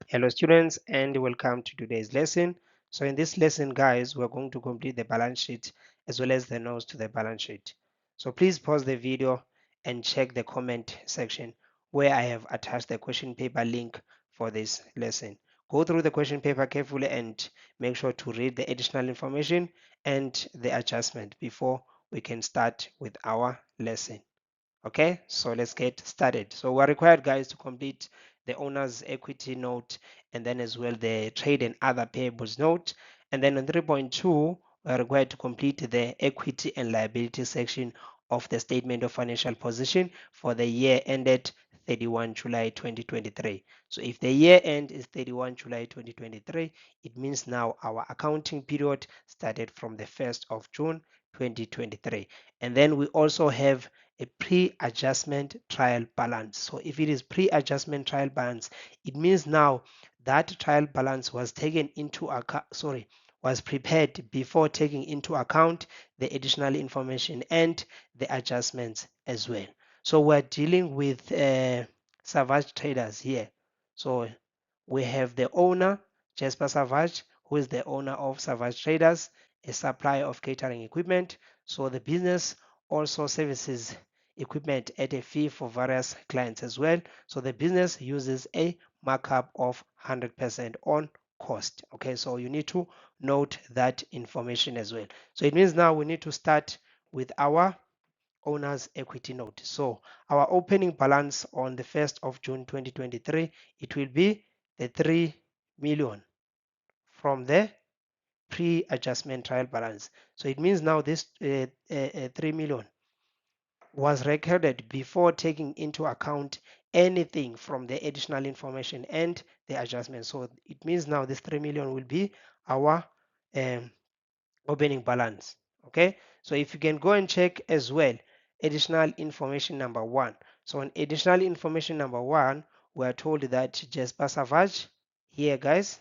Hello students and welcome to today's lesson. So in this lesson guys, we're going to complete the balance sheet as well as the notes to the balance sheet. So please pause the video and check the comment section where I have attached the question paper link for this lesson. Go through the question paper carefully and make sure to read the additional information and the adjustment before we can start with our lesson. Okay, so let's get started. So we're required guys to complete the owner's equity note and then as well the trade and other payables note. And then on 3.2, we're required to complete the equity and liability section of the statement of financial position for the year ended 31 July 2023. So if the year end is 31 July 2023, it means now our accounting period started from the 1st of June 2023. And then we also have a pre-adjustment trial balance. So if it is pre-adjustment trial balance, it means now that trial balance was taken into account, was prepared before taking into account the additional information and the adjustments as well. So we're dealing with Savage Traders here. So we have the owner, Jasper Savage, who is the owner of Savage Traders, a supplier of catering equipment. So the business also services equipment at a fee for various clients as well. So the business uses a markup of 100% on cost. Okay, so you need to note that information as well. So it means now we need to start with our owner's equity note. So our opening balance on the 1st of June 2023, it will be the 3 million from the pre-adjustment trial balance. So it means now this 3 million was recorded before taking into account anything from the additional information and the adjustment. So it means now this 3 million will be our um, opening balance. Okay, so if you can go and check as well additional information number one. So on additional information number one, we are told that Jasper Savage here guys,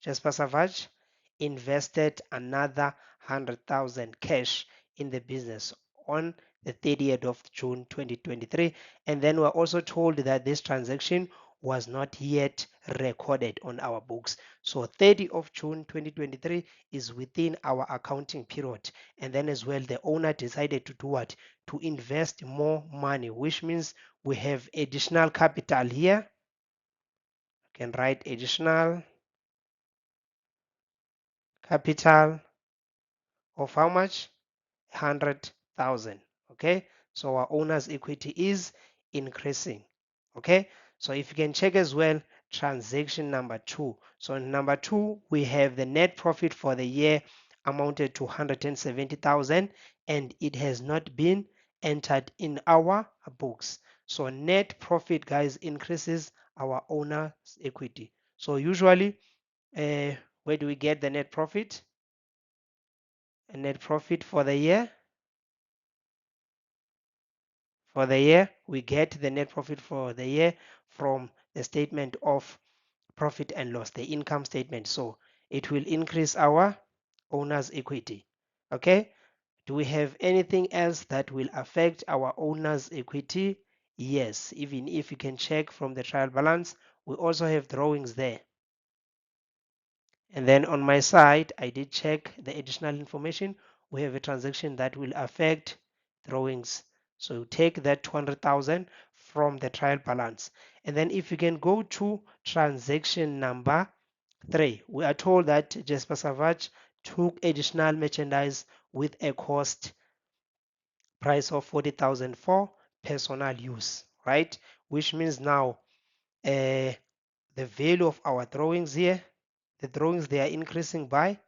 Jasper Savage invested another 100,000 cash in the business on the 30th of June 2023. And then we're also told that this transaction was not yet recorded on our books. So 30th of June 2023 is within our accounting period. And then as well, the owner decided to do what? To invest more money, which means we have additional capital here. You can write additional capital of how much? 100,000. Okay, so our owner's equity is increasing. Okay, so if you can check as well transaction number two. So in number two, we have the net profit for the year amounted to 170,000 and it has not been entered in our books. So net profit guys increases our owner's equity. So usually where do we get the net profit? A net profit for the year. For the year, we get the net profit for the year from the statement of profit and loss, the income statement. So it will increase our owner's equity. Okay. Do we have anything else that will affect our owner's equity? Yes. Even if you can check from the trial balance, we also have drawings there. And then on my side, I did check the additional information. We have a transaction that will affect drawings. So take that 200,000 from the trial balance. And then if you can go to transaction number 3, we are told that Jasper Savage took additional merchandise with a cost price of 40,000 for personal use, right? Which means now the value of our drawings here, the drawings, they are increasing by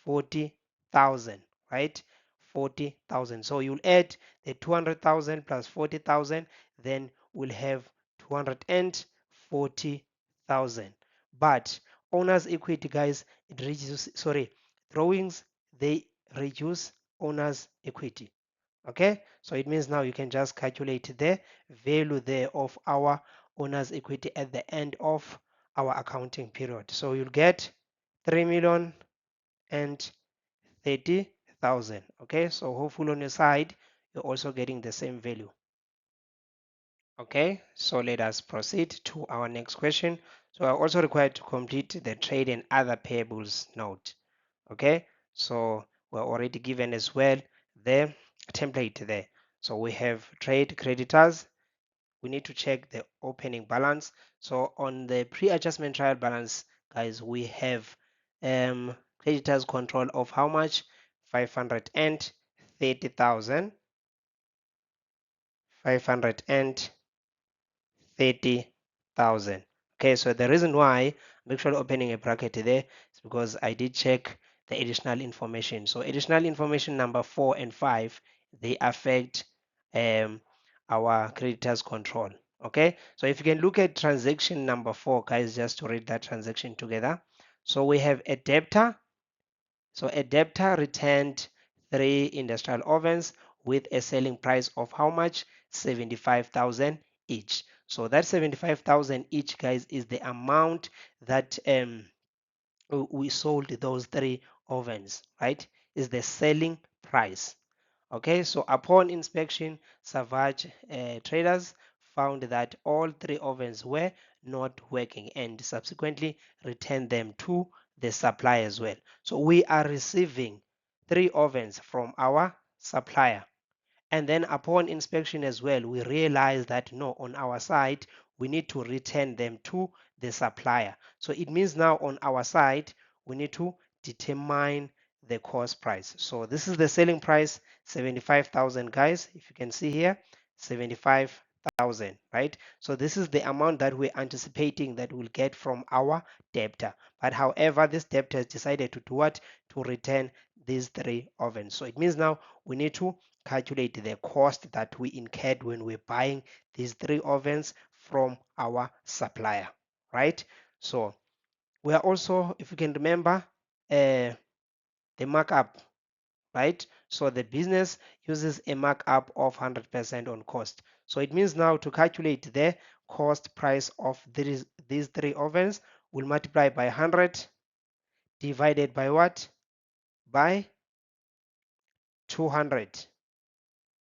40,000, right? 40,000. So you'll add the 200,000 plus 40,000, then we'll have 240,000. But owner's equity, guys, it reduces, drawings, they reduce owner's equity. Okay, so it means now you can just calculate the value there of our owner's equity at the end of our accounting period. So you'll get 3 million and 30,000. Okay, so hopefully on your side you're also getting the same value. Okay, so let us proceed to our next question. So we're also required to complete the trade and other payables note. Okay, so we're already given as well the template there. So we have trade creditors. We need to check the opening balance. So on the pre-adjustment trial balance, guys, we have creditors control of how much? 530,000. 530,000. Okay, so the reason why I'm actually opening a bracket there is because I did check the additional information. So additional information number 4 and 5, they affect um, our creditors control. Okay, so if you can look at transaction number 4, guys, just to read that transaction together. So we have a debtor. So a debtor returned 3 industrial ovens with a selling price of how much? 75,000 each. So that 75,000 each, guys, is the amount that we sold those 3 ovens, right? Is the selling price. Okay, so upon inspection, Savage traders found that all 3 ovens were not working and subsequently returned them to the supplier as well. So we are receiving 3 ovens from our supplier, and then upon inspection as well, we realize that no, on our side, we need to return them to the supplier. So it means now on our side, we need to determine the cost price. So this is the selling price, 75,000, guys. If you can see here, 75,000, right? So this is the amount that we're anticipating that we'll get from our debtor. But however, this debtor has decided to do what? To return these 3 ovens. So it means now we need to calculate the cost that we incurred when we're buying these 3 ovens from our supplier, right? So we are also, if you can remember, the markup, right? So the business uses a markup of 100% on cost. So it means now to calculate the cost price of these 3 ovens, we'll multiply by 100 divided by what? By 200.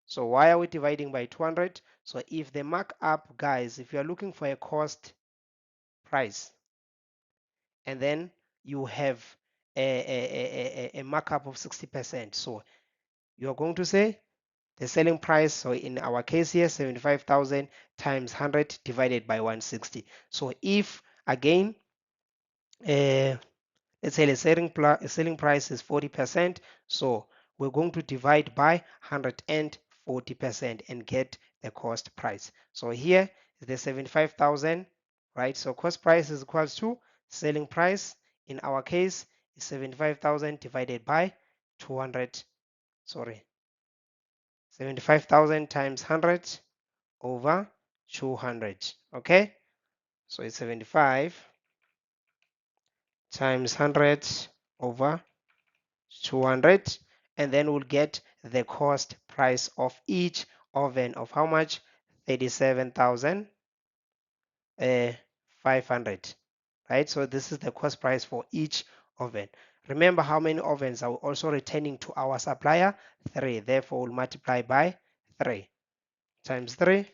So why are we dividing by 200? So if the markup, guys, if you are looking for a cost price and then you have a markup of 60%, so you're going to say the selling price, so in our case here, 75,000 times 100 divided by 160. So if again, uh, let's say the selling price is 40%, so we're going to divide by 140% and get the cost price. So here is the 75,000, right? So cost price is equals to selling price. In our case, is 75,000 divided by 200. Sorry, 75,000 times 100 over 200. Okay, so it's 75 times 100 over 200, and then we'll get the cost price of each oven of how much? 37,500, right? So this is the cost price for each oven. Remember how many ovens are we also returning to our supplier? 3. Therefore, we'll multiply by 3 times 3.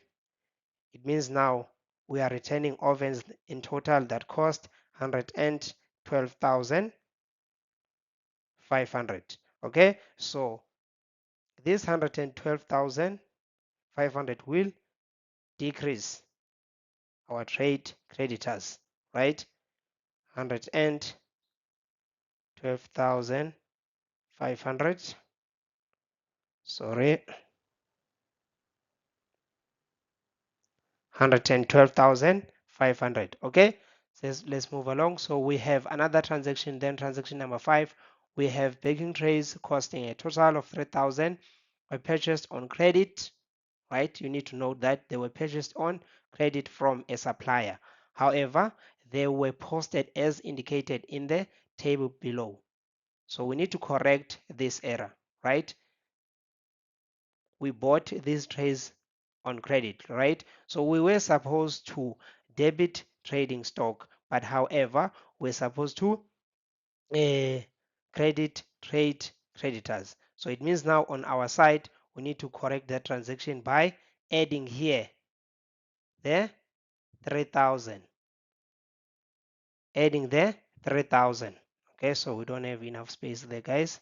It means now we are returning ovens in total that cost 112,500. Okay, so this 112,500 will decrease our trade creditors, right? 112,500. Sorry, 112,500. Okay, so let's move along. So we have another transaction, then transaction number 5. We have baking trays costing a total of 3,000. Were purchased on credit, right? You need to note that they were purchased on credit from a supplier. However, they were posted as indicated in the table below. So we need to correct this error, right? We bought these trays on credit, right? So we were supposed to debit trading stock, but however, we're supposed to credit trade creditors. So it means now on our side, we need to correct that transaction by adding here the 3,000. Adding the 3,000. Okay, so we don't have enough space there, guys.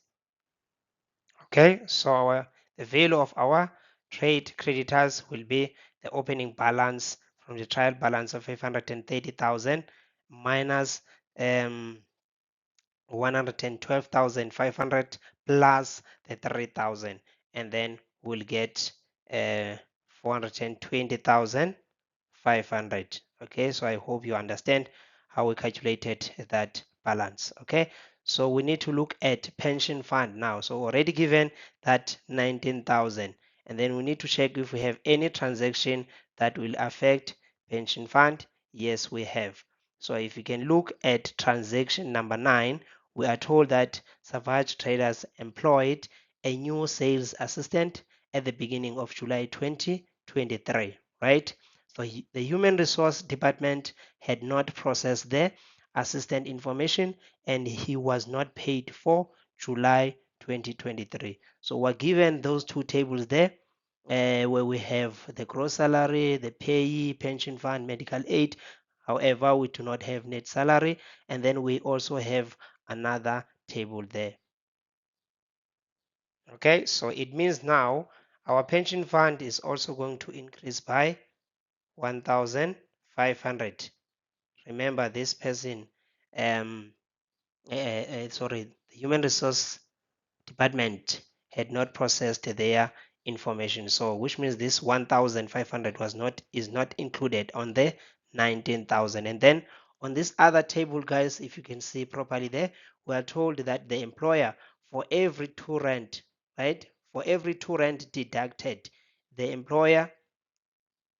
Okay, so the value of our trade creditors will be the opening balance from the trial balance of 530,000 minus 112,500 plus the 3,000, and then we'll get 420,500. Okay, so I hope you understand how we calculated that balance. Okay, so we need to look at pension fund now. So already given that 19,000, and then we need to check if we have any transaction that will affect pension fund. Yes, we have. So if you can look at transaction number 9, we are told that Savage Traders employed a new sales assistant at the beginning of July 2023, right? So the human resource department had not processed the assistant information and he was not paid for July 2023. So we're given those two tables there where we have the gross salary, the payee, pension fund, medical aid. However, we do not have net salary, and then we also have another table there. Okay, so it means now our pension fund is also going to increase by 1,500. Remember, this person, sorry, the human resource department had not processed their information, so which means this 1,500 was not is not included on the 19,000. And then on this other table, guys, if you can see properly there, we are told that the employer, for every 2 rand, right, for every 2 rand deducted, the employer,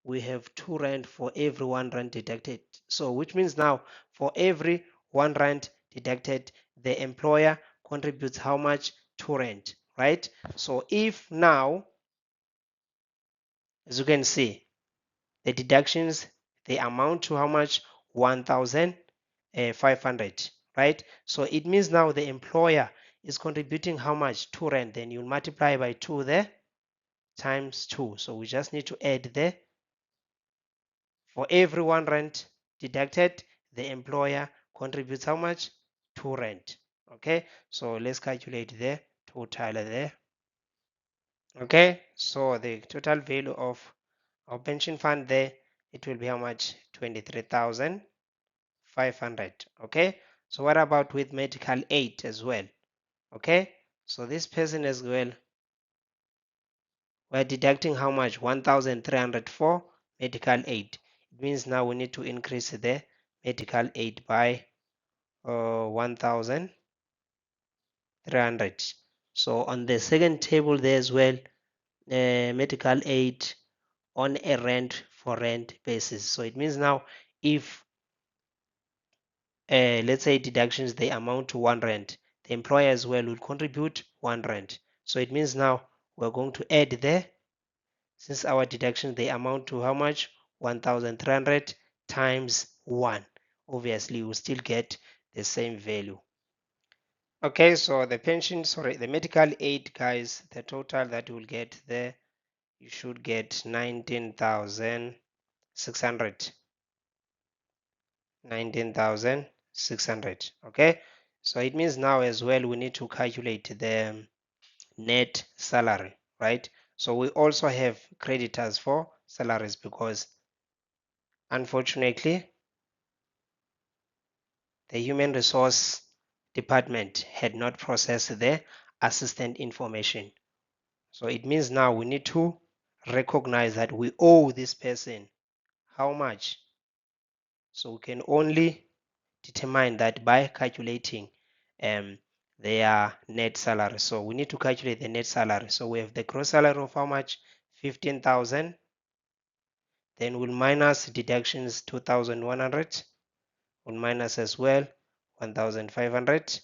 we have 2 rand for every 1 rand deducted. So which means now for every 1 rand deducted, the employer contributes how much? 2 rand, right? So if now, as you can see, the deductions, they amount to how much? 1,500, right? So it means now the employer is contributing how much? 2 rand. Then you'll multiply by 2 there times 2. So we just need to add there. For every 1 rand deducted, the employer contributes how much? 2 rand. Okay, so let's calculate the total there. Okay, so the total value of our pension fund there, it will be how much? 23,500. Okay, so what about with medical aid as well? Okay, so this person as well, we're deducting how much? 1,300 for medical aid. It means now we need to increase the medical aid by 1,300. So on the second table there as well, medical aid on a rent for rent basis. So it means now if let's say deductions they amount to 1 rand, the employer as well will contribute 1 rand. So it means now we're going to add there, since our deductions they amount to how much? 1,300 times 1. Obviously we'll still get the same value. Okay, so the pension, sorry, the medical aid, guys, the total that you'll get there, you should get 19,600. 19,600. Okay, so it means now as well we need to calculate the net salary, right? So we also have creditors for salaries because unfortunately the human resource department had not processed the assistant information. So it means now we need to recognize that we owe this person how much. So we can only determine that by calculating um, their net salary. So we need to calculate the net salary. So we have the gross salary of how much? 15,000. Then we'll minus deductions 2,100. We'll minus as well 1,500.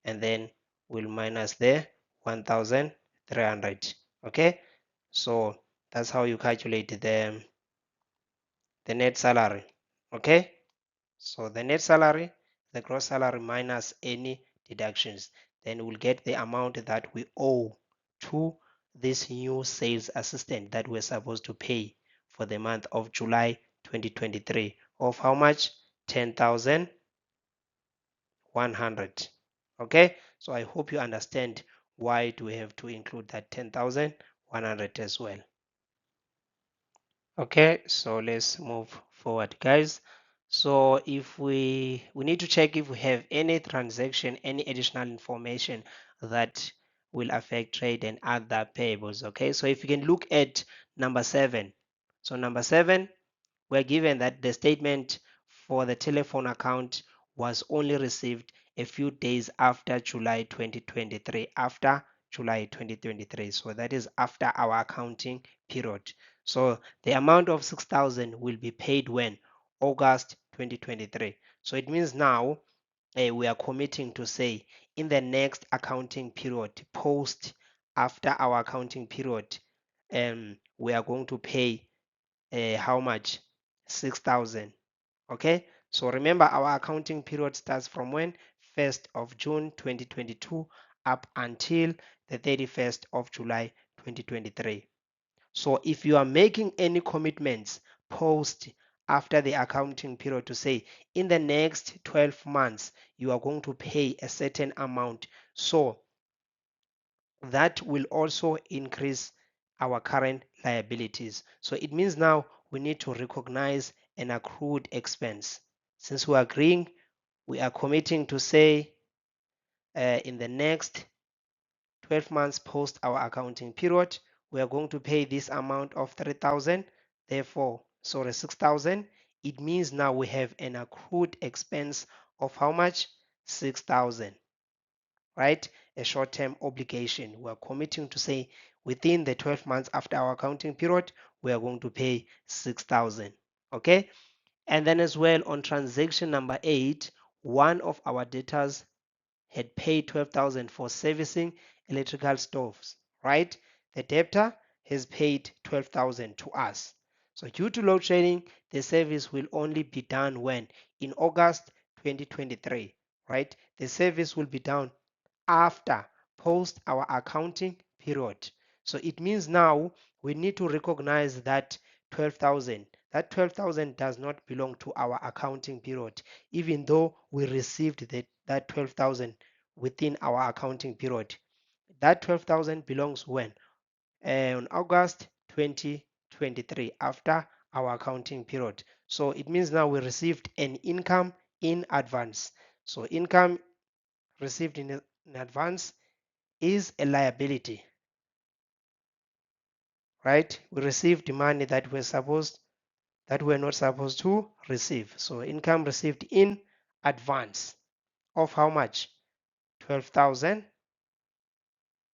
And then we'll minus the 1,300. Okay. So that's how you calculate the net salary. Okay. So the net salary, the gross salary minus any deductions, then we'll get the amount that we owe to this new sales assistant that we're supposed to pay for the month of July 2023 of how much? 10,100. Okay, so I hope you understand why do we have to include that 10,100 as well. Okay, so let's move forward, guys. So if we need to check if we have any transaction, any additional information that will affect trade and other payables. Okay, so if you can look at number 7. So number 7, we're given that the statement for the telephone account was only received a few days after July 2023, after July 2023. So that is after our accounting period. So the amount of 6,000 will be paid when? August 2023. So it means now we are committing to say in the next accounting period, post after our accounting period, we are going to pay how much? 6,000. Okay, so remember our accounting period starts from when? 1st of June 2022 up until the 31st of July 2023. So if you are making any commitments post after the accounting period to say in the next 12 months you are going to pay a certain amount, so that will also increase our current liabilities. So it means now we need to recognize an accrued expense. Since we're agreeing, we are committing to say in the next 12 months post our accounting period, we are going to pay this amount of 3,000. Therefore, sorry, 6,000. It means now we have an accrued expense of how much? 6,000, right? A short-term obligation. We are committing to say within the 12 months after our accounting period, we are going to pay 6,000. Okay. And then as well on transaction number 8, one of our debtors had paid 12,000 for servicing electrical stoves, right? The debtor has paid 12,000 to us. So due to load shedding, the service will only be done when? In August 2023, right? The service will be done after, post our accounting period. So it means now we need to recognize that 12,000. That 12,000 does not belong to our accounting period, even though we received that 12,000 within our accounting period. That 12,000 belongs when? On August 2023, after our accounting period. So it means now we received an income in advance. So income received in advance is a liability, right? We received money that we're not supposed to receive. So income received in advance of how much? 12,000.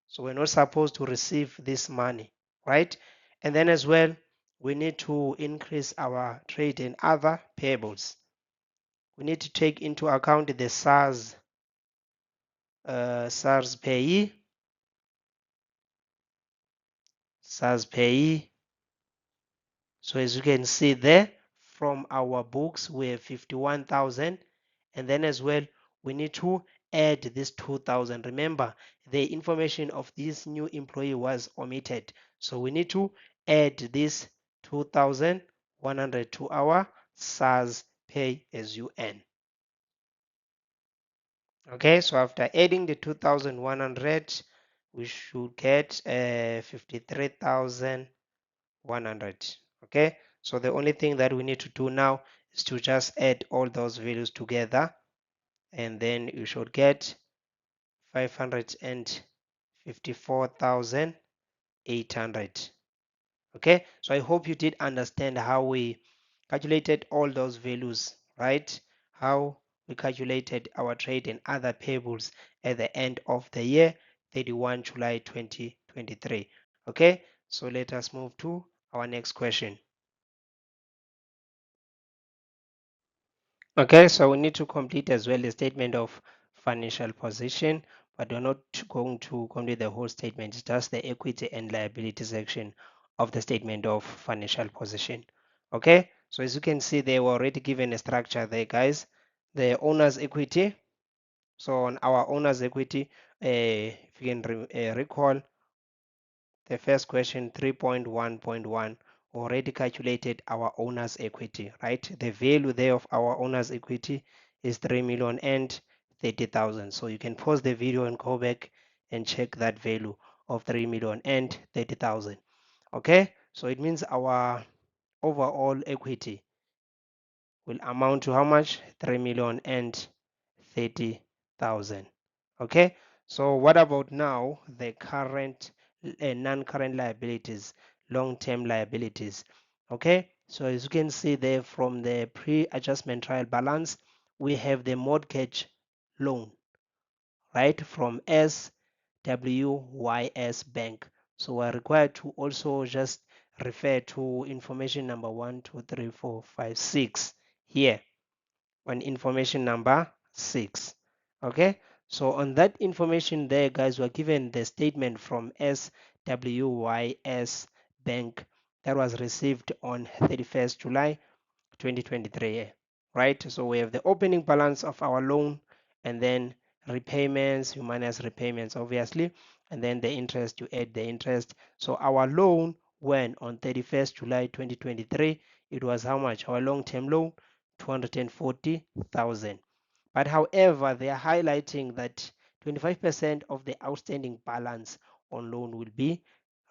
So we're not supposed to receive this money, right? And then as well, we need to increase our trade and other payables. We need to take into account the SARS payee, SARS payee. So as you can see there, from our books, we have 51,000. And then as well, we need to add this 2,000. Remember, the information of this new employee was omitted. So we need to add this 2,100 to our SARS pay as you earn. Okay, so after adding the 2,100, we should get 53,100. Okay, so the only thing that we need to do now is to just add all those values together, and then you should get 554,800. Okay, so I hope you did understand how we calculated all those values, right? How we calculated our trade and other payables at the end of the year 31 July 2023. Okay, so let us move to our next question. Okay, so we need to complete as well the statement of financial position, but we're not going to complete the whole statement, it's just the equity and liability section of the statement of financial position. Okay, so as you can see, they were already given a structure there, guys. The owner's equity. So on our owner's equity, if you can recall the first question 3.1.1 already calculated our owner's equity, right? The value there of our owner's equity is 3,030,000. So you can pause the video and go back and check that value of 3,030,000. Okay, so it means our overall equity will amount to how much? 3,030,000. Okay, so what about now the current non-current liabilities, long-term liabilities? Okay, so as you can see there from the pre-adjustment trial balance, we have the mortgage loan, right, from SWYS Bank. So we're required to also just refer to information number 1, 2, 3, 4, 5, 6 here on information number 6. Okay, so on that information there, guys, we're given the statement from SWYS Bank that was received on 31st July 2023, right? So we have the opening balance of our loan, and then repayments, you minus repayments obviously, and then the interest, you add the interest. So our loan, when on 31st July 2023, it was how much? Our long-term loan, 240,000. But however, they are highlighting that 25% of the outstanding balance on loan will be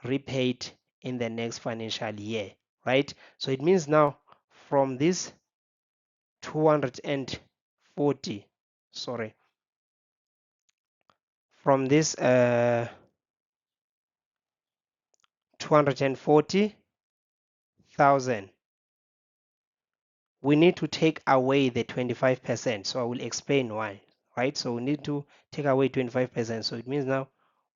repaid in the next financial year, right? So it means now from this 240, sorry, from this 240,000, we need to take away the 25%. So I will explain why, right? So we need to take away 25%. So it means now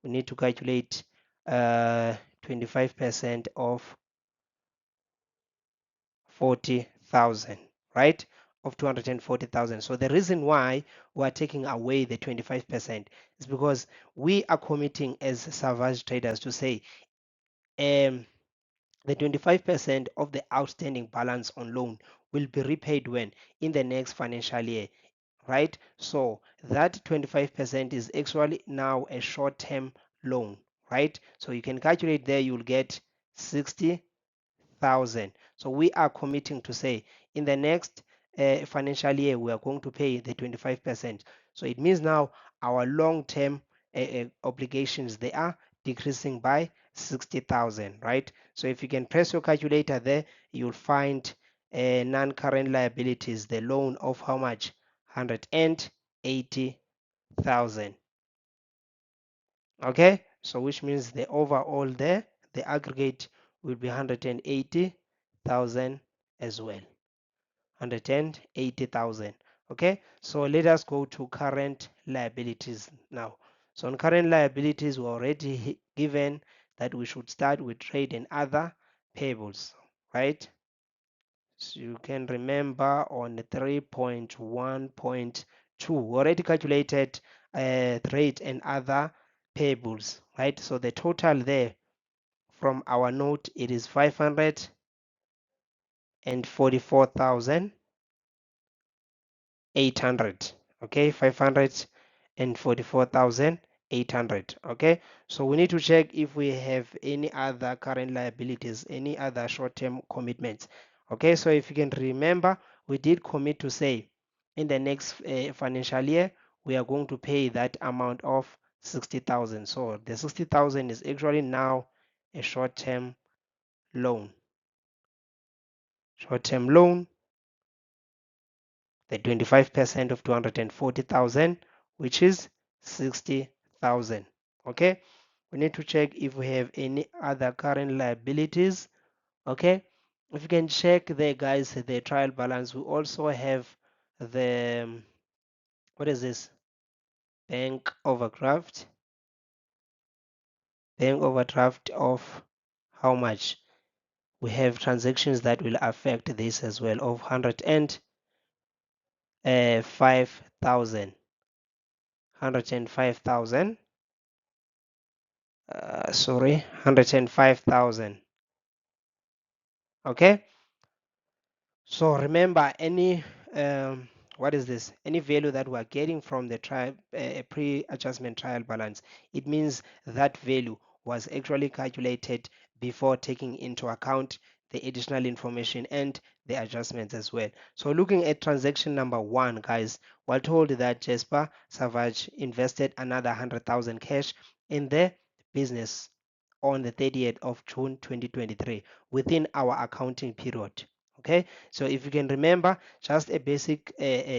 we need to calculate 25% of 40,000, right? Of 240,000. So the reason why we are taking away the 25% is because we are committing as Savage traders to say the 25% of the outstanding balance on loan will be repaid when? In the next financial year, right? So that 25% is actually now a short-term loan, right? So you can calculate there, you'll get 60,000. So we are committing to say in the next financial year, we are going to pay the 25%. So it means now our long-term obligations, they are decreasing by 60,000, right? So if you can press your calculator there, you'll find non-current liabilities, the loan of how much? 180,000. Okay, so which means the overall there, the aggregate will be 180,000 as well. 180,000. Okay, so let us go to current liabilities now. So on current liabilities, we're already given that we should start with trade and other payables, right? So you can remember on 3.1.2, we already calculated trade and other payables, right? So the total there from our note, it is 544,800. Okay, 544,800. Okay, so we need to check if we have any other current liabilities, any other short-term commitments. Okay, so if you can remember, we did commit to say in the next financial year we are going to pay that amount of 60,000. So the 60,000 is actually now a short-term loan. Short-term loan, the 25% of 240,000, which is 60,000. Okay, we need to check if we have any other current liabilities. Okay, if you can check there, guys, the trial balance, we also have the what is this? Bank overdraft. Bank overdraft of how much? We have transactions that will affect this as well of 105,000. 105,000. Sorry, 105,000. Okay, so remember any what is this, any value that we're getting from the trial pre-adjustment trial balance, it means that value was actually calculated before taking into account the additional information and the adjustments as well. So looking at transaction number one, guys, we're told that Jasper Savage invested another 100,000 cash in the business on the 30th of June 2023 within our accounting period. Okay, so if you can remember, just a basic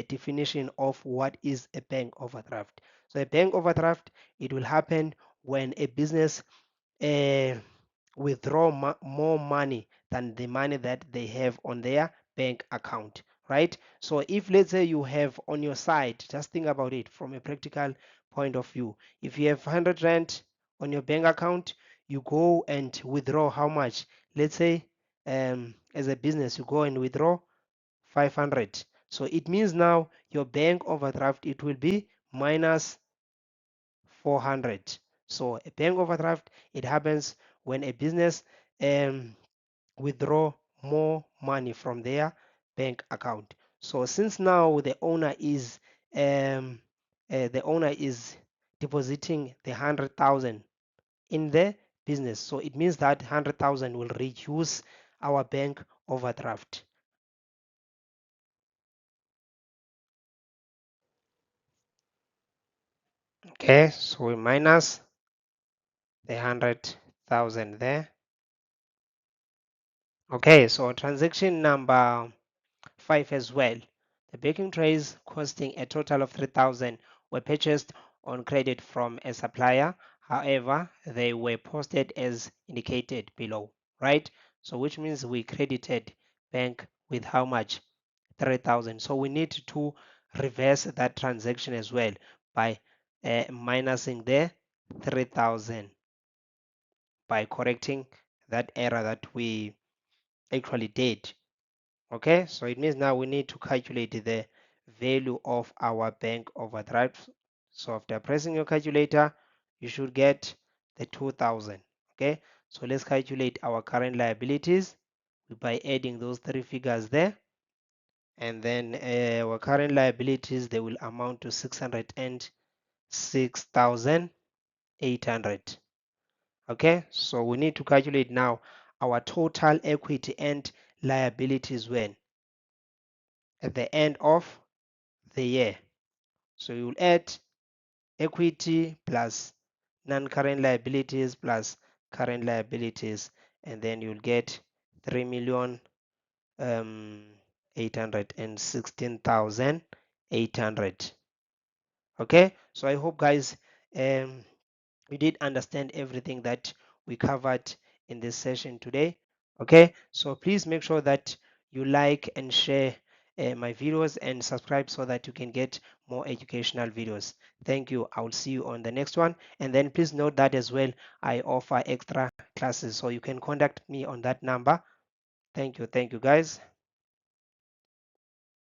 definition of what is a bank overdraft. So a bank overdraft, it will happen when a business uh, withdraw more money than the money that they have on their bank account, right? So if let's say you have on your side, just think about it from a practical point of view. If you have 100 rand on your bank account, you go and withdraw how much? Let's say as a business, you go and withdraw 500. So it means now your bank overdraft, it will be minus 400. So a bank overdraft, it happens when a business um, withdraw more money from their bank account. So since now the owner is depositing the 100,000 in the business, so it means that 100,000 will reduce our bank overdraft. Okay, so we minus the 100,000 there. Okay, so transaction number 5 as well. The baking trays costing a total of 3,000 were purchased on credit from a supplier. However, they were posted as indicated below, right? So which means we credited bank with how much? 3,000. So we need to reverse that transaction as well by minusing the 3,000 by correcting that error that we actually did. Okay, so it means now we need to calculate the value of our bank overdraft. So after pressing your calculator, you should get the 2000. Okay, so let's calculate our current liabilities by adding those three figures there. And then our current liabilities, they will amount to 606,800. Okay, so we need to calculate now our total equity and liabilities when at the end of the year. So you will add equity plus non-current liabilities plus current liabilities, and then you'll get 3 million 816,800. Okay, so I hope guys you did understand everything that we covered in this session today. Okay, so please make sure that you like and share my videos and subscribe so that you can get more educational videos. Thank you. I will see you on the next one. And then please note that as well, I offer extra classes, so you can contact me on that number. Thank you. Thank you, guys.